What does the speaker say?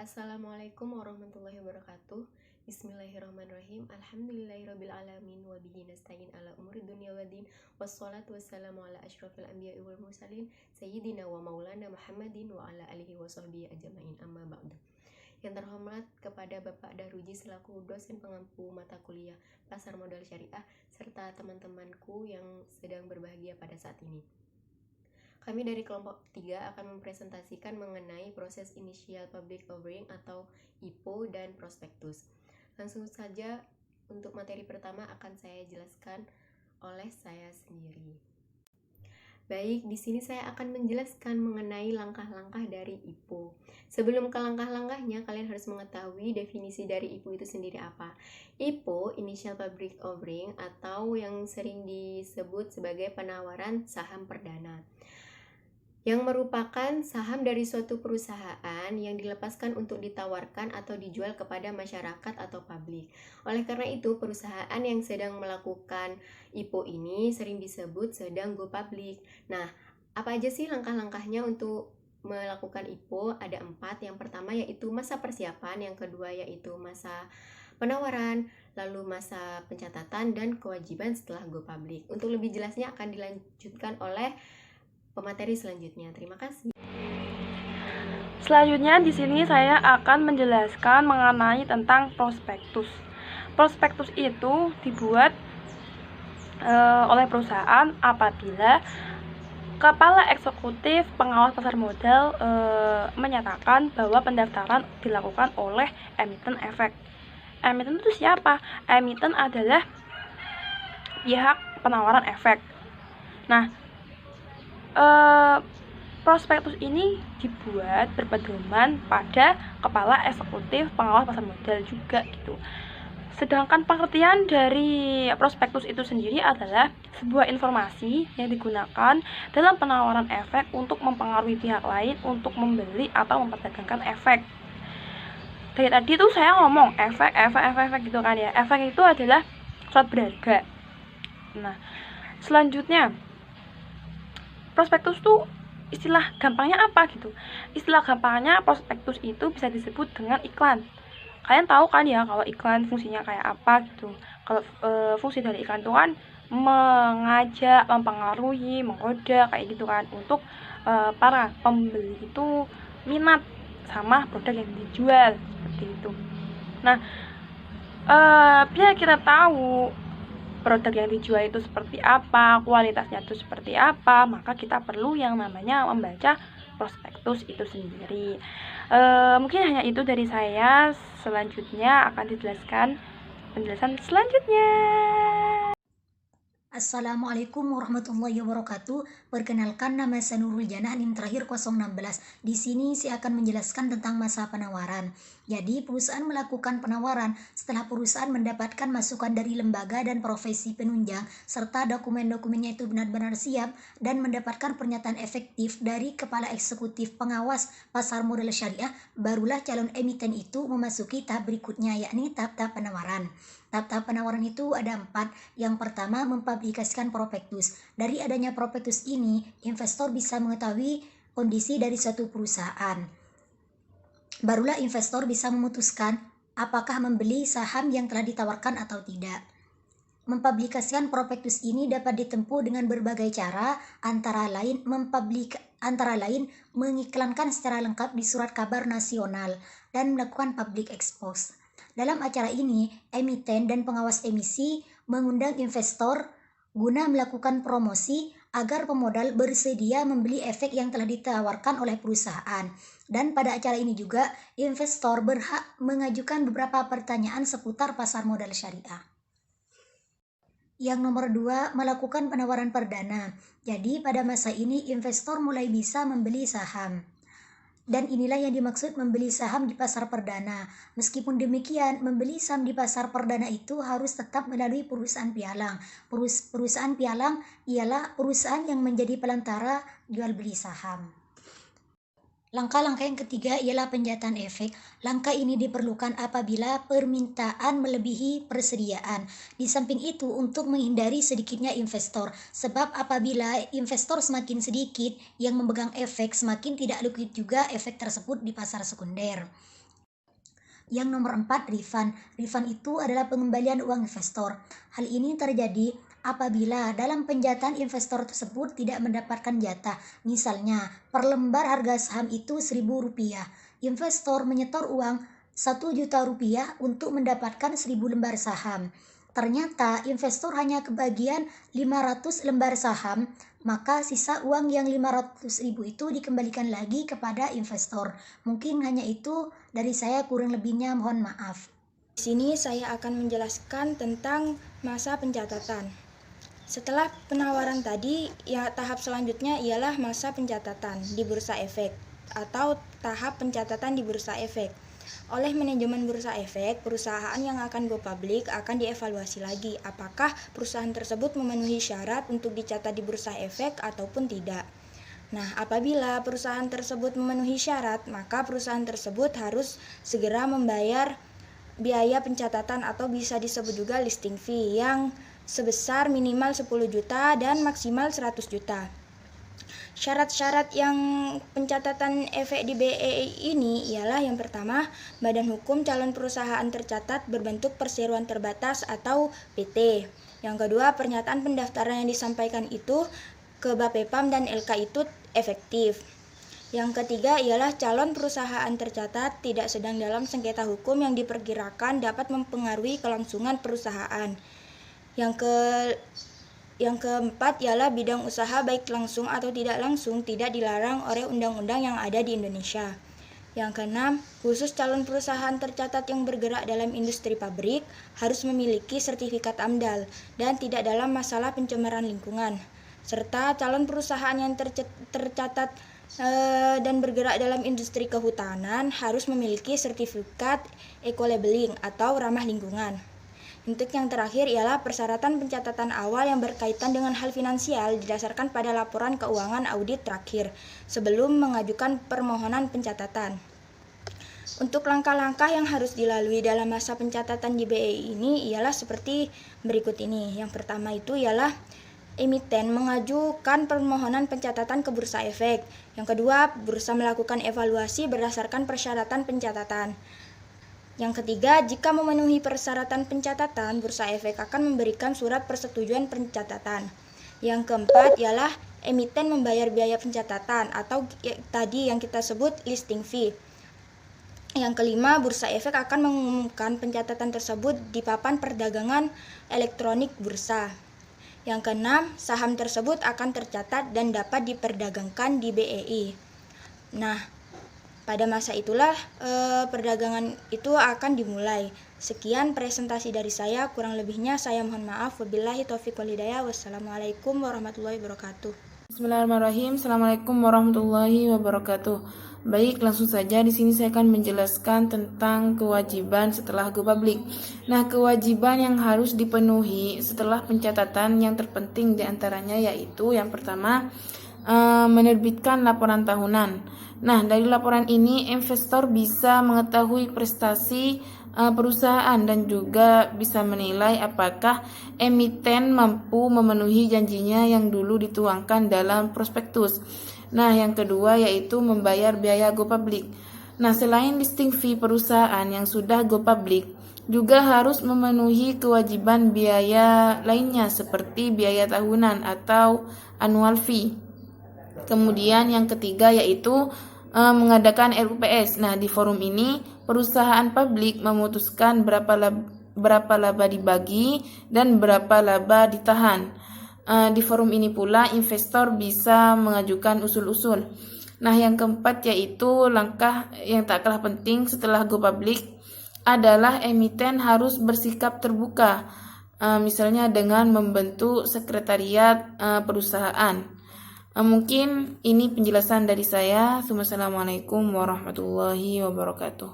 Assalamualaikum warahmatullahi wabarakatuh. Bismillahirrahmanirrahim. Alhamdulillahirrabbilalamin. Wabihi nasta'in ala umuri dunia waddin. Wassalatu wassalamu ala asyrafil anbiya'i wal mursalin Sayyidina wa maulana Muhammadin wa ala alihi wa sahbihi ajma'in, amma ba'du. Yang terhormat kepada Bapak Daruji selaku dosen pengampu mata kuliah Pasar Modal Syariah serta teman-temanku yang sedang berbahagia pada saat ini. Kami dari kelompok 3 akan mempresentasikan mengenai proses Initial Public Offering atau IPO dan prospektus. Langsung saja untuk materi pertama akan saya jelaskan oleh saya sendiri. Baik, di sini saya akan menjelaskan mengenai langkah-langkah dari IPO. Sebelum ke langkah-langkahnya, kalian harus mengetahui definisi dari IPO itu sendiri apa. IPO, Initial Public Offering, atau yang sering disebut sebagai penawaran saham perdana, yang merupakan saham dari suatu perusahaan yang dilepaskan untuk ditawarkan atau dijual kepada masyarakat atau publik. Oleh karena itu, perusahaan yang sedang melakukan IPO ini sering disebut sedang go public. Nah, apa aja sih langkah-langkahnya untuk melakukan IPO? Ada 4. Yang pertama yaitu masa persiapan, yang kedua yaitu masa penawaran, lalu masa pencatatan, dan kewajiban setelah go public. Untuk lebih jelasnya akan dilanjutkan oleh pemateri selanjutnya. Terima kasih. Selanjutnya di sini saya akan menjelaskan mengenai tentang prospektus. Prospektus itu dibuat oleh perusahaan apabila Kepala Eksekutif Pengawas Pasar Modal menyatakan bahwa pendaftaran dilakukan oleh emiten efek. Emiten itu siapa? Emiten adalah pihak penawaran efek. Nah, prospektus ini dibuat berpedoman pada Kepala Eksekutif Pengawas Pasar Modal juga gitu. Sedangkan pengertian dari prospektus itu sendiri adalah sebuah informasi yang digunakan dalam penawaran efek untuk mempengaruhi pihak lain untuk membeli atau memperdagangkan efek. Dari tadi tuh saya ngomong efek gitu kan ya. Efek itu adalah surat berharga. Nah, selanjutnya prospektus tuh istilah gampangnya apa gitu. Istilah gampangnya prospektus itu bisa disebut dengan iklan. Kalian tahu kan ya kalau iklan fungsinya kayak apa gitu. Kalau fungsi dari iklan itu kan mengajak, mempengaruhi, menggoda kayak gitu kan untuk para pembeli itu minat sama produk yang dijual seperti itu. Nah, biar kita tahu produk yang dijual itu seperti apa, kualitasnya itu seperti apa, maka kita perlu yang namanya membaca prospektus itu sendiri. Mungkin hanya itu dari saya. Selanjutnya akan dijelaskan penjelasan selanjutnya. Assalamualaikum warahmatullahi wabarakatuh. Perkenalkan, nama saya Nurul Jana, NIM terakhir 016. Di sini saya akan menjelaskan tentang masa penawaran. Jadi, perusahaan melakukan penawaran setelah perusahaan mendapatkan masukan dari lembaga dan profesi penunjang serta dokumen-dokumennya itu benar-benar siap dan mendapatkan pernyataan efektif dari Kepala Eksekutif Pengawas Pasar Modal Syariah, barulah calon emiten itu memasuki tahap berikutnya, yakni tahap-tahap penawaran. Tahap-tahap penawaran itu ada 4. Yang pertama, mempublikasikan prospektus. Dari adanya prospektus ini, investor bisa mengetahui kondisi dari suatu perusahaan. Barulah investor bisa memutuskan apakah membeli saham yang telah ditawarkan atau tidak. Mempublikasikan prospektus ini dapat ditempuh dengan berbagai cara, antara lain mengiklankan secara lengkap di surat kabar nasional dan melakukan public expose. Dalam acara ini, emiten dan pengawas emisi mengundang investor guna melakukan promosi agar pemodal bersedia membeli efek yang telah ditawarkan oleh perusahaan. Dan pada acara ini juga, investor berhak mengajukan beberapa pertanyaan seputar pasar modal syariah. Yang nomor 2, melakukan penawaran perdana. Jadi pada masa ini investor mulai bisa membeli saham. Dan inilah yang dimaksud membeli saham di pasar perdana. Meskipun demikian, membeli saham di pasar perdana itu harus tetap melalui perusahaan pialang. Perusahaan pialang ialah perusahaan yang menjadi pelantara jual beli saham. Langkah-langkah yang ketiga ialah penjataan efek. Langkah ini diperlukan apabila permintaan melebihi persediaan. Di samping itu untuk menghindari sedikitnya investor. Sebab apabila investor semakin sedikit yang memegang efek, semakin tidak liquid juga efek tersebut di pasar sekunder. Yang nomor 4, refund. Refund itu adalah pengembalian uang investor. Hal ini terjadi apabila dalam penjatahan investor tersebut tidak mendapatkan jatah. Misalnya, per lembar harga saham itu Rp1.000. Investor menyetor uang Rp1.000.000 untuk mendapatkan 1.000 lembar saham. Ternyata investor hanya kebagian 500 lembar saham, maka sisa uang yang 500.000 itu dikembalikan lagi kepada investor. Mungkin hanya itu dari saya, kurang lebihnya mohon maaf. Di sini saya akan menjelaskan tentang masa pencatatan. Setelah penawaran tadi, ya tahap selanjutnya ialah masa pencatatan di Bursa Efek atau tahap pencatatan di Bursa Efek. Oleh manajemen Bursa Efek, perusahaan yang akan go public akan dievaluasi lagi apakah perusahaan tersebut memenuhi syarat untuk dicatat di Bursa Efek ataupun tidak. Nah, apabila perusahaan tersebut memenuhi syarat, maka perusahaan tersebut harus segera membayar biaya pencatatan atau bisa disebut juga listing fee yang sebesar minimal 10 juta dan maksimal 100 juta. Syarat-syarat yang pencatatan efek di BEI ini ialah yang pertama, badan hukum calon perusahaan tercatat berbentuk perseroan terbatas atau PT. Yang kedua, pernyataan pendaftaran yang disampaikan itu ke Bapepam dan LK itu efektif. Yang ketiga ialah calon perusahaan tercatat tidak sedang dalam sengketa hukum yang diperkirakan dapat mempengaruhi kelangsungan perusahaan. Yang keempat ialah bidang usaha baik langsung atau tidak langsung tidak dilarang oleh undang-undang yang ada di Indonesia. Yang keenam, khusus calon perusahaan tercatat yang bergerak dalam industri pabrik harus memiliki sertifikat AMDAL dan tidak dalam masalah pencemaran lingkungan. Serta calon perusahaan yang tercatat dan bergerak dalam industri kehutanan harus memiliki sertifikat eco-labeling atau ramah lingkungan. Untuk yang terakhir ialah persyaratan pencatatan awal yang berkaitan dengan hal finansial didasarkan pada laporan keuangan audit terakhir sebelum mengajukan permohonan pencatatan. Untuk langkah-langkah yang harus dilalui dalam masa pencatatan di BEI ini ialah seperti berikut ini. Yang pertama itu ialah emiten mengajukan permohonan pencatatan ke Bursa Efek. Yang kedua, bursa melakukan evaluasi berdasarkan persyaratan pencatatan. Yang ketiga, jika memenuhi persyaratan pencatatan, Bursa Efek akan memberikan surat persetujuan pencatatan. Yang keempat ialah emiten membayar biaya pencatatan atau tadi yang kita sebut listing fee. Yang kelima, Bursa Efek akan mengumumkan pencatatan tersebut di papan perdagangan elektronik bursa. Yang keenam, saham tersebut akan tercatat dan dapat diperdagangkan di BEI. Nah, pada masa itulah perdagangan itu akan dimulai. Sekian presentasi dari saya, kurang lebihnya saya mohon maaf. Wabillahi taufiq wal hidayah. Wassalamualaikum warahmatullahi wabarakatuh. Bismillahirrahmanirrahim. Assalamualaikum warahmatullahi wabarakatuh. Baik, langsung saja di sini saya akan menjelaskan tentang kewajiban setelah go public. Nah, kewajiban yang harus dipenuhi setelah pencatatan yang terpenting diantaranya yaitu yang pertama, menerbitkan laporan tahunan. Nah, dari laporan ini investor bisa mengetahui prestasi perusahaan dan juga bisa menilai apakah emiten mampu memenuhi janjinya yang dulu dituangkan dalam prospektus. Nah, yang kedua yaitu membayar biaya go public. Nah, selain listing fee perusahaan yang sudah go public, juga harus memenuhi kewajiban biaya lainnya seperti biaya tahunan atau annual fee. Kemudian yang ketiga yaitu mengadakan RUPS. Nah, di forum ini perusahaan publik memutuskan berapa laba dibagi dan berapa laba ditahan. Di forum ini pula investor bisa mengajukan usul-usul. Nah, yang keempat yaitu langkah yang tak kalah penting setelah go public adalah emiten harus bersikap terbuka, misalnya dengan membentuk sekretariat perusahaan. Mungkin ini penjelasan dari saya. Wassalamualaikum warahmatullahi wabarakatuh.